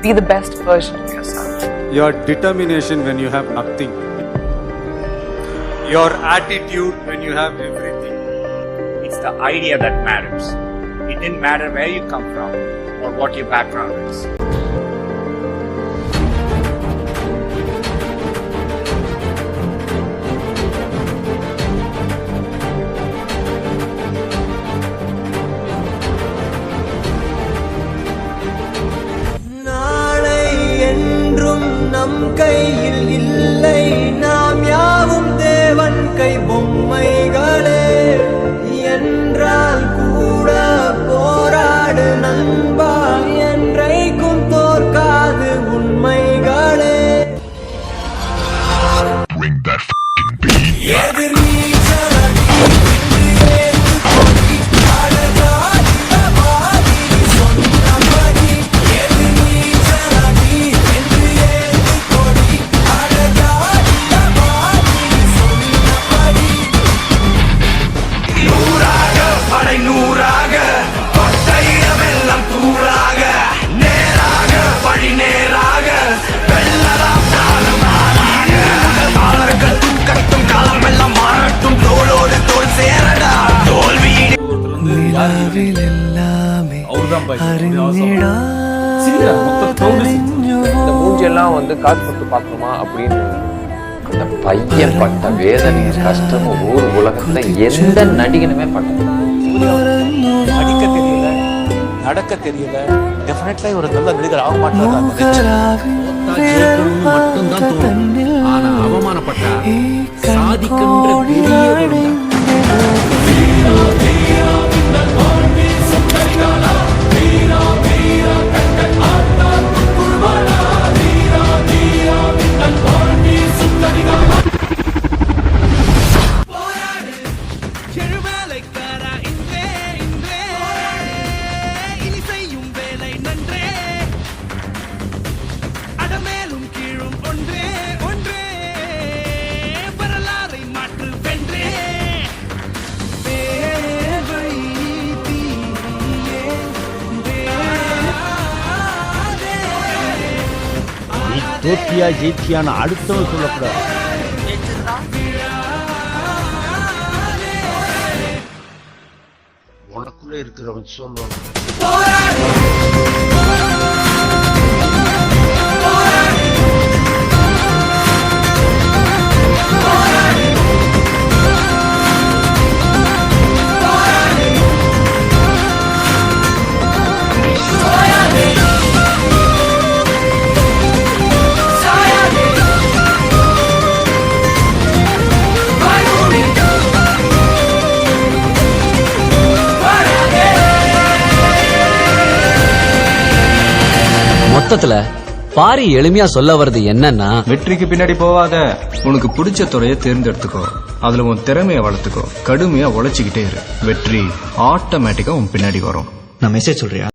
be the best version of yourself. Your determination when you have nothing. Your attitude when you have everything. It's the idea that matters. It didn't matter where you come from or what your background is. நம் கையில் இல்லை, நாம் யாவும் தேவன் கை பொம்மைகளே என்றால் கூட போராடு நண்பா, என்றைக்கும் தோற்காது உண்மைகளே. மூஞ்செல்லாம் காசு கொடுத்து பார்க்கணுமா அப்படின்னு அந்த பையன் பட்ட வேதனையும் கஷ்டமும் ஊர் உலகத்துல எந்த நடிகனுமே பட்டது. நடிக்க தெரியல, நடக்க தெரியல, டெஃபினெட்லி ஒரு நல்ல நடிகர் ஆக மாட்டாங்க மட்டும்தான் தோணும். ஆனா அவமானப்பட்டா சாதிக்கின்ற தோத்தியா ஜெயிச்சியான அடுத்தவன் சொல்லக்கூடாது. உனக்குள்ள இருக்கிறவன் சொல்லணும். மொத்தத்துல பாரி எளிமையா சொல்ல வர்றது என்னன்னா, வெற்றிக்கு பின்னாடி போவாத, உனக்கு பிடிச்ச துறையை தேர்ந்தெடுத்துக்கோ, அதுல உன் திறமையை வளர்த்துக்கோ, கடுமையா உழைச்சிக்கிட்டே இரு, வெற்றி ஆட்டோமேட்டிக்கா உன் பின்னாடி வரும். நான் மெசேஜ் சொல்றியா?